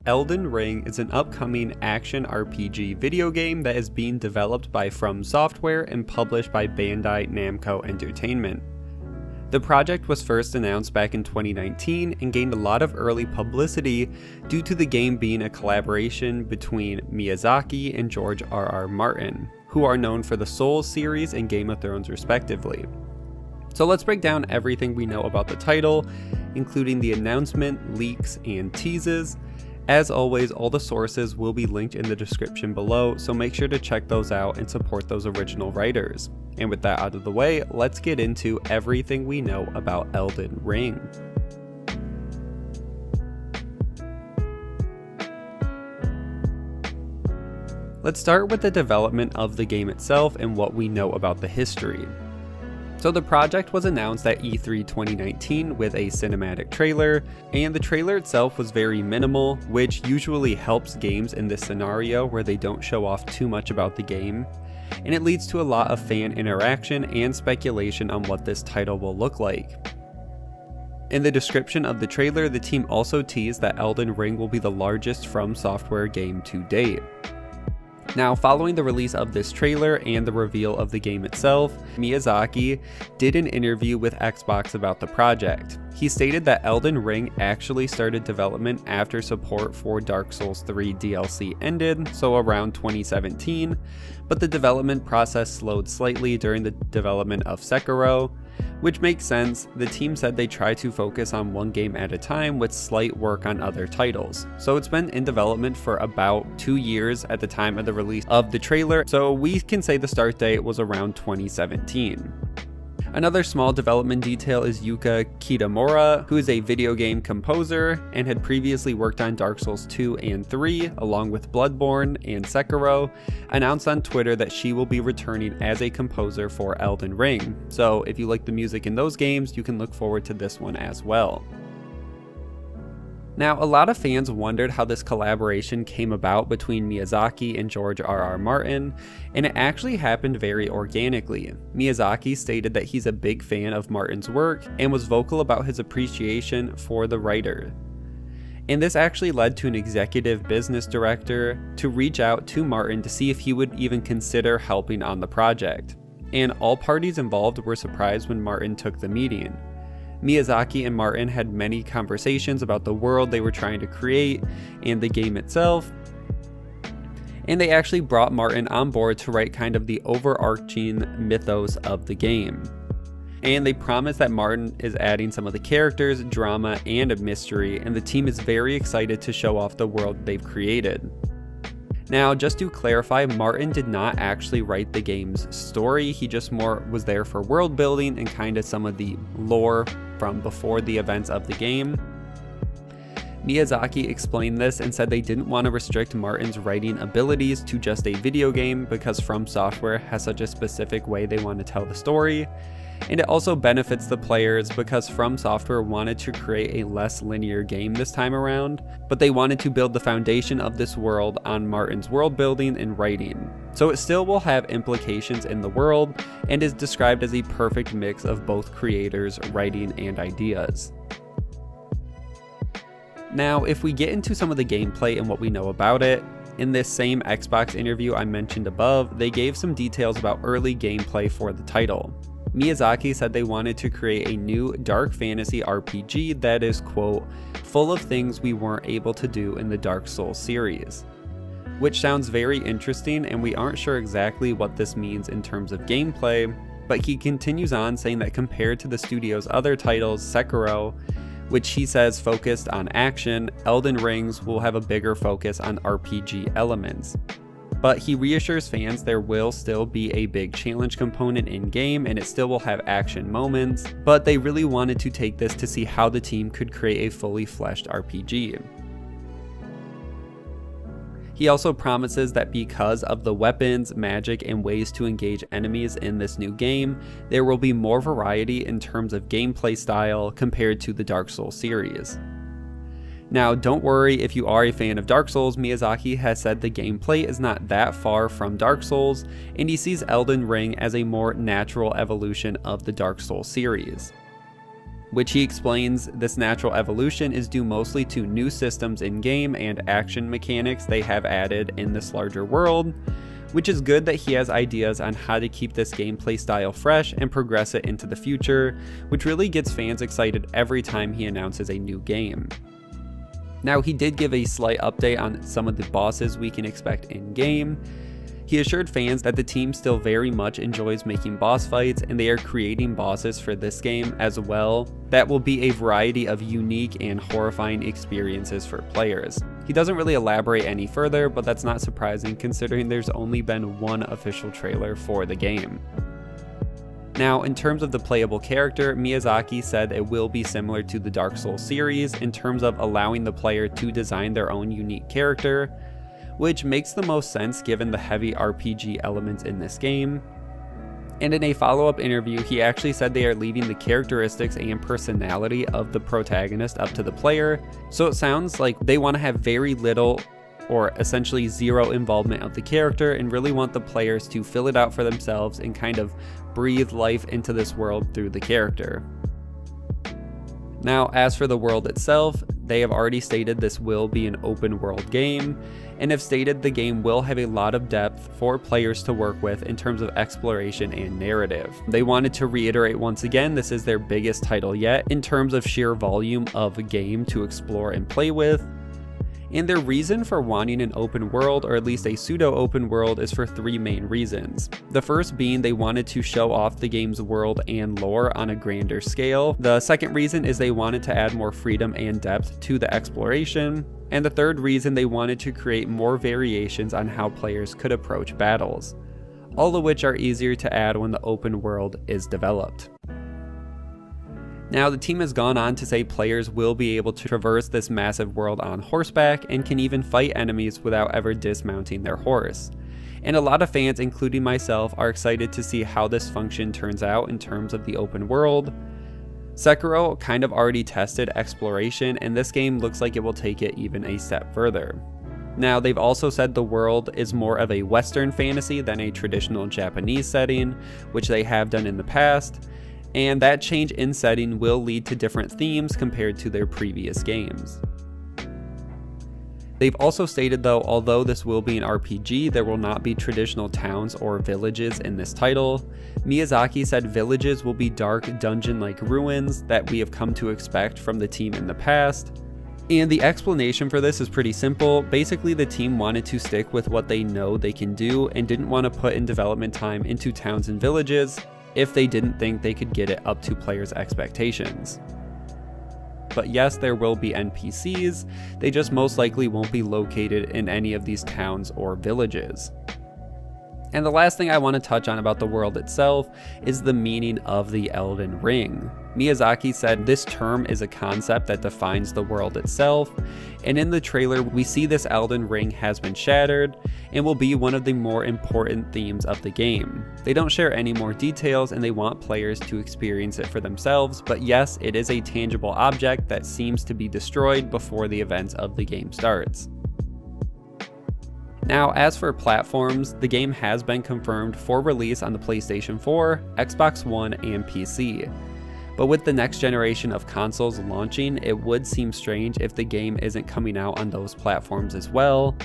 Elden Ring is an upcoming action RPG video game that is being developed by From Software and published by Bandai Namco Entertainment. The project was first announced back in 2019 and gained a lot of early publicity due to the game being a collaboration between Miyazaki and George R.R. Martin, who are known for the Souls series and Game of Thrones respectively. So let's break down everything we know about the title, including the announcement, leaks, and teases. As always, all the sources will be linked in the description below, so make sure to check those out and support those original writers. And with that out of the way, let's get into everything we know about Elden Ring. Let's start with the development of the game itself and what we know about the history. So the project was announced at E3 2019 with a cinematic trailer, and the trailer itself was very minimal, which usually helps games in this scenario where they don't show off too much about the game, and it leads to a lot of fan interaction and speculation on what this title will look like. In the description of the trailer, the team also teased that Elden Ring will be the largest From Software game to date. Now, following the release of this trailer and the reveal of the game itself, Miyazaki did an interview with Xbox about the project. He stated that Elden Ring actually started development after support for Dark Souls 3 DLC ended, so around 2017, but the development process slowed slightly during the development of Sekiro, which makes sense. The team said they try to focus on one game at a time with slight work on other titles. So it's been in development for about 2 years at the time of the release of the trailer, so we can say the start date was around 2017. Another small development detail is Yuka Kitamura, who is a video game composer and had previously worked on Dark Souls 2 and 3, along with Bloodborne and Sekiro, announced on Twitter that she will be returning as a composer for Elden Ring. So if you like the music in those games, you can look forward to this one as well. Now, a lot of fans wondered how this collaboration came about between Miyazaki and George R.R. Martin, and it actually happened very organically. Miyazaki stated that he's a big fan of Martin's work and was vocal about his appreciation for the writer. And this actually led to an executive business director to reach out to Martin to see if he would even consider helping on the project. And all parties involved were surprised when Martin took the meeting. Miyazaki and Martin had many conversations about the world they were trying to create and the game itself, and they actually brought Martin on board to write kind of the overarching mythos of the game. And they promised that Martin is adding some of the characters, drama, and a mystery, and the team is very excited to show off the world they've created. Now, just to clarify, Martin did not actually write the game's story, he just more was there for world building and kind of some of the lore from before the events of the game. Miyazaki explained this and said they didn't want to restrict Martin's writing abilities to just a video game because From Software has such a specific way they want to tell the story. And it also benefits the players because From Software wanted to create a less linear game this time around, but they wanted to build the foundation of this world on Martin's world building and writing. So it still will have implications in the world and is described as a perfect mix of both creators' writing and ideas. Now, if we get into some of the gameplay and what we know about it, in this same Xbox interview I mentioned above, they gave some details about early gameplay for the title. Miyazaki said they wanted to create a new dark fantasy RPG that is, quote, full of things we weren't able to do in the Dark Souls series. Which sounds very interesting, and we aren't sure exactly what this means in terms of gameplay, but he continues on saying that compared to the studio's other titles, Sekiro, which he says focused on action, Elden Rings will have a bigger focus on RPG elements. But he reassures fans there will still be a big challenge component in-game and it still will have action moments, but they really wanted to take this to see how the team could create a fully fleshed RPG. He also promises that because of the weapons, magic, and ways to engage enemies in this new game, there will be more variety in terms of gameplay style compared to the Dark Souls series. Now, don't worry if you are a fan of Dark Souls, Miyazaki has said the gameplay is not that far from Dark Souls, and he sees Elden Ring as a more natural evolution of the Dark Souls series. which he explains this natural evolution is due mostly to new systems in-game and action mechanics they have added in this larger world, which is good that he has ideas on how to keep this gameplay style fresh and progress it into the future, which really gets fans excited every time he announces a new game. Now, he did give a slight update on some of the bosses we can expect in-game. He assured fans that the team still very much enjoys making boss fights, and they are creating bosses for this game as well that will be a variety of unique and horrifying experiences for players. He doesn't really elaborate any further, but that's not surprising considering there's only been one official trailer for the game. Now, in terms of the playable character, Miyazaki said it will be similar to the Dark Souls series in terms of allowing the player to design their own unique character, which makes the most sense given the heavy RPG elements in this game. And in a follow-up interview, he actually said they are leaving the characteristics and personality of the protagonist up to the player, so it sounds like they want to have very little or essentially zero involvement of the character and really want the players to fill it out for themselves and kind of breathe life into this world through the character. Now, as for the world itself, they have already stated this will be an open world game, and have stated the game will have a lot of depth for players to work with in terms of exploration and narrative. They wanted to reiterate once again, this is their biggest title yet in terms of sheer volume of a game to explore and play with. And their reason for wanting an open world, or at least a pseudo-open world, is for three main reasons. The first being they wanted to show off the game's world and lore on a grander scale. The second reason is they wanted to add more freedom and depth to the exploration. And the third reason, they wanted to create more variations on how players could approach battles, all of which are easier to add when the open world is developed. Now, the team has gone on to say players will be able to traverse this massive world on horseback and can even fight enemies without ever dismounting their horse. And a lot of fans, including myself, are excited to see how this function turns out in terms of the open world. Sekiro kind of already tested exploration, and this game looks like it will take it even a step further. Now, they've also said the world is more of a Western fantasy than a traditional Japanese setting, which they have done in the past. And that change in setting will lead to different themes compared to their previous games. They've also stated though, although this will be an RPG, there will not be traditional towns or villages in this title. Miyazaki said villages will be dark dungeon-like ruins that we have come to expect from the team in the past. And the explanation for this is pretty simple. Basically, the team wanted to stick with what they know they can do and didn't want to put in development time into towns and villages if they didn't think they could get it up to players' expectations. But yes, there will be NPCs, they just most likely won't be located in any of these towns or villages. And the last thing I want to touch on about the world itself is the meaning of the Elden Ring. Miyazaki said this term is a concept that defines the world itself, and in the trailer we see this Elden Ring has been shattered and will be one of the more important themes of the game. They don't share any more details and they want players to experience it for themselves, but yes, it is a tangible object that seems to be destroyed before the events of the game starts. Now, as for platforms, the game has been confirmed for release on the PlayStation 4, Xbox One, and PC. But with the next generation of consoles launching, it would seem strange if the game isn't coming out on those platforms as well.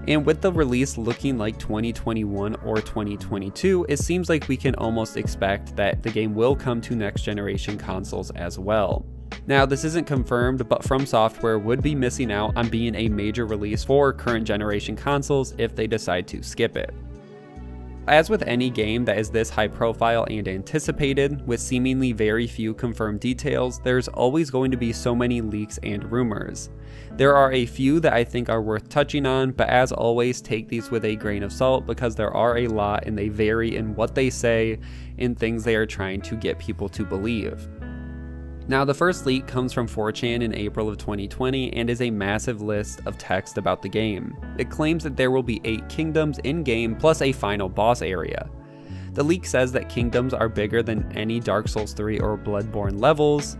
And with the release looking like 2021 or 2022, it seems like we can almost expect that the game will come to next generation consoles as well. Now, this isn't confirmed, but From Software would be missing out on being a major release for current generation consoles if they decide to skip it. As with any game that is this high profile and anticipated, with seemingly very few confirmed details, there's always going to be so many leaks and rumors. There are a few that I think are worth touching on, but as always, take these with a grain of salt because there are a lot and they vary in what they say and things they are trying to get people to believe. Now, the first leak comes from 4chan in April of 2020 and is a massive list of text about the game. It claims that there will be 8 kingdoms in-game plus a final boss area. The leak says that kingdoms are bigger than any Dark Souls 3 or Bloodborne levels,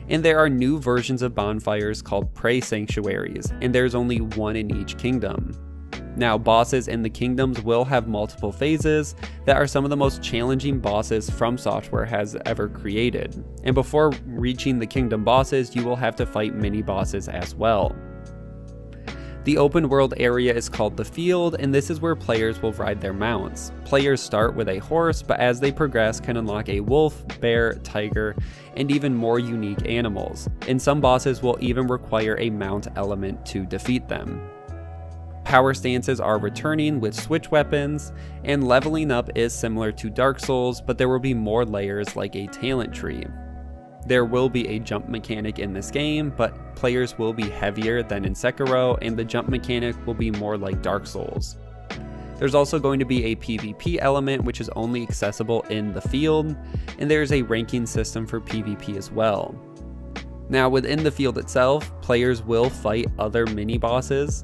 and there are new versions of bonfires called Prey Sanctuaries, and there's only one in each kingdom. Now, bosses in the kingdoms will have multiple phases that are some of the most challenging bosses From Software has ever created. And before reaching the kingdom bosses, you will have to fight mini bosses as well. The open world area is called the Field, and this is where players will ride their mounts. Players start with a horse, but as they progress can unlock a wolf, bear, tiger, and even more unique animals. And some bosses will even require a mount element to defeat them. Power stances are returning with switch weapons, and leveling up is similar to Dark Souls, but there will be more layers like a talent tree. There will be a jump mechanic in this game, but players will be heavier than in Sekiro, and the jump mechanic will be more like Dark Souls. There's also going to be a PvP element, which is only accessible in the Field, and there's a ranking system for PvP as well. Now, within the Field itself, players will fight other mini-bosses,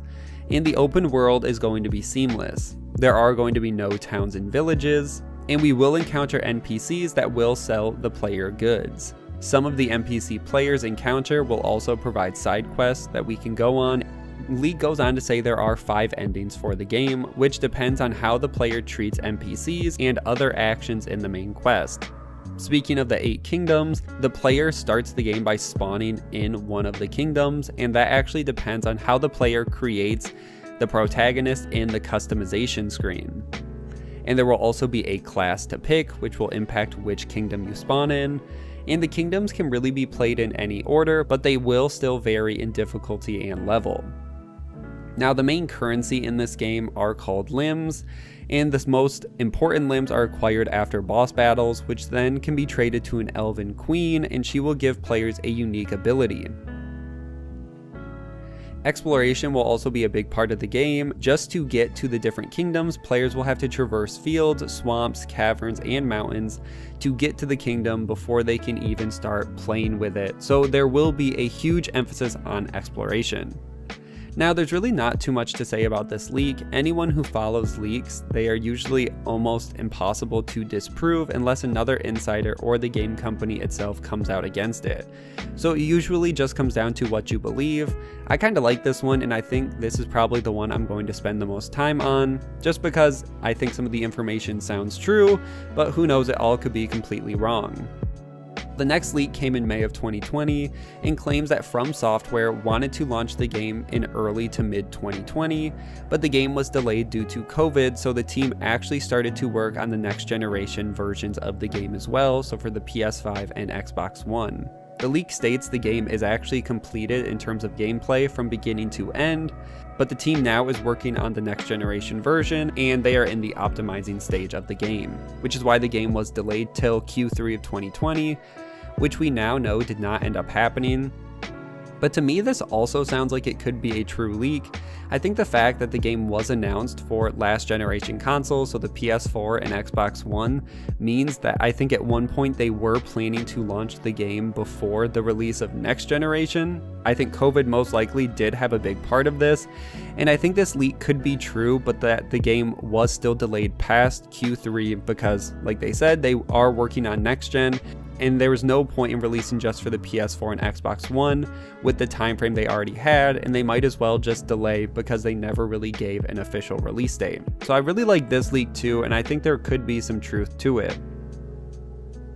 and the open world is going to be seamless. There are going to be no towns and villages, and we will encounter NPCs that will sell the player goods. Some of the NPC players encounter will also provide side quests that we can go on. League goes on to say there are 5 endings for the game, which depends on how the player treats NPCs and other actions in the main quest. Speaking of the 8 kingdoms, the player starts the game by spawning in one of the kingdoms, and that actually depends on how the player creates the protagonist in the customization screen. And there will also be a class to pick, which will impact which kingdom you spawn in. And the kingdoms can really be played in any order, but they will still vary in difficulty and level. Now, the main currency in this game are called limbs, and the most important limbs are acquired after boss battles, which then can be traded to an elven queen, and she will give players a unique ability. Exploration will also be a big part of the game. Just to get to the different kingdoms, players will have to traverse fields, swamps, caverns, and mountains to get to the kingdom before they can even start playing with it. So there will be a huge emphasis on exploration. Now, there's really not too much to say about this leak. Anyone who follows leaks, they are usually almost impossible to disprove unless another insider or the game company itself comes out against it. So it usually just comes down to what you believe. I kind of like this one, and I think this is probably the one I'm going to spend the most time on, just because I think some of the information sounds true, but who knows, it all could be completely wrong. The next leak came in May of 2020 and claims that From Software wanted to launch the game in early to mid 2020, but the game was delayed due to COVID, so the team actually started to work on the next generation versions of the game as well, so for the PS5 and Xbox One. The leak states the game is actually completed in terms of gameplay from beginning to end, but the team now is working on the next generation version, and they are in the optimizing stage of the game, which is why the game was delayed till Q3 of 2020, which we now know did not end up happening. But to me, this also sounds like it could be a true leak. I think the fact that the game was announced for last generation consoles, so the PS4 and Xbox One, means that I think at one point they were planning to launch the game before the release of next generation. I think COVID most likely did have a big part of this, and I think this leak could be true, but that the game was still delayed past Q3 because, like they said, they are working on next gen, and there was no point in releasing just for the PS4 and Xbox One with the time frame they already had, and they might as well just delay because they never really gave an official release date. So I really like this leak too, and I think there could be some truth to it.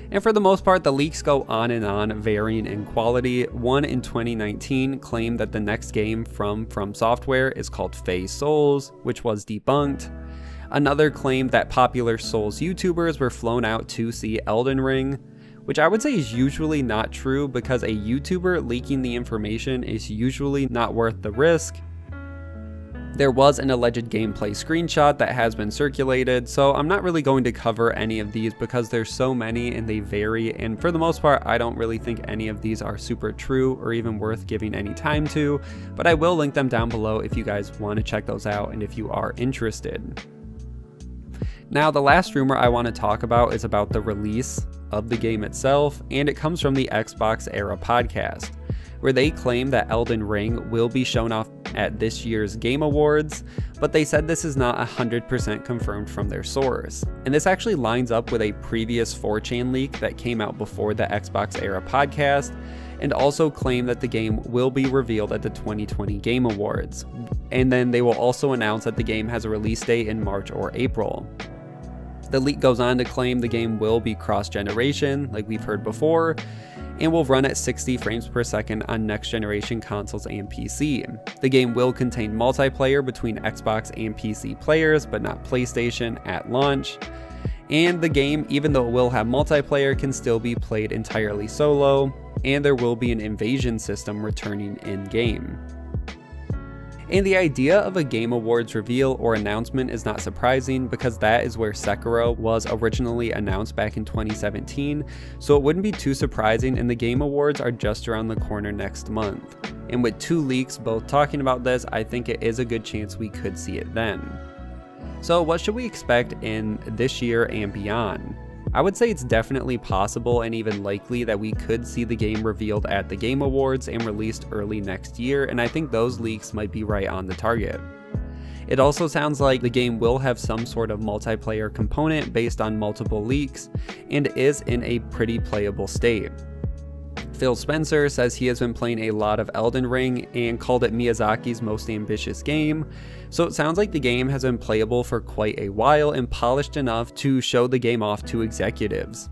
And for the most part, the leaks go on and on, varying in quality. One in 2019 claimed that the next game from Software is called Phase Souls, which was debunked. Another claimed that popular Souls YouTubers were flown out to see Elden Ring, which I would say is usually not true because a YouTuber leaking the information is usually not worth the risk. There was an alleged gameplay screenshot that has been circulated, so I'm not really going to cover any of these because there's so many and they vary, and for the most part I don't really think any of these are super true or even worth giving any time to, but I will link them down below if you guys want to check those out and if you are interested. Now, the last rumor I want to talk about is about the release of the game itself, and it comes from the Xbox Era podcast, where they claim that Elden Ring will be shown off at this year's Game Awards, but they said this is not 100% confirmed from their source. And this actually lines up with a previous 4chan leak that came out before the Xbox Era podcast, and also claim that the game will be revealed at the 2020 Game Awards. And then they will also announce that the game has a release date in March or April. The leak goes on to claim the game will be cross-generation, like we've heard before, and will run at 60 frames per second on next-generation consoles and PC. The game will contain multiplayer between Xbox and PC players, but not PlayStation at launch. And the game, even though it will have multiplayer, can still be played entirely solo, and there will be an invasion system returning in-game. And the idea of a Game Awards reveal or announcement is not surprising, because that is where Sekiro was originally announced back in 2017, so it wouldn't be too surprising, and the Game Awards are just around the corner next month. And with 2 leaks both talking about this, I think it is a good chance we could see it then. So what should we expect in this year and beyond? I would say it's definitely possible and even likely that we could see the game revealed at the Game Awards and released early next year, and I think those leaks might be right on the target. It also sounds like the game will have some sort of multiplayer component based on multiple leaks, and is in a pretty playable state. Phil Spencer says he has been playing a lot of Elden Ring and called it Miyazaki's most ambitious game, so it sounds like the game has been playable for quite a while and polished enough to show the game off to executives.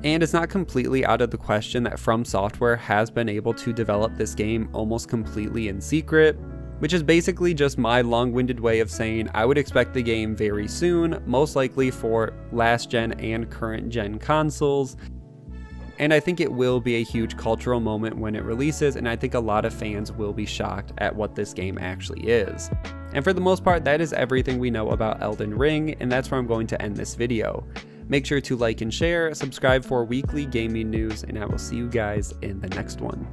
And it's not completely out of the question that From Software has been able to develop this game almost completely in secret, which is basically just my long-winded way of saying I would expect the game very soon, most likely for last gen and current gen consoles. And I think it will be a huge cultural moment when it releases, and I think a lot of fans will be shocked at what this game actually is. And for the most part, that is everything we know about Elden Ring, and that's where I'm going to end this video. Make sure to like and share, subscribe for weekly gaming news, and I will see you guys in the next one.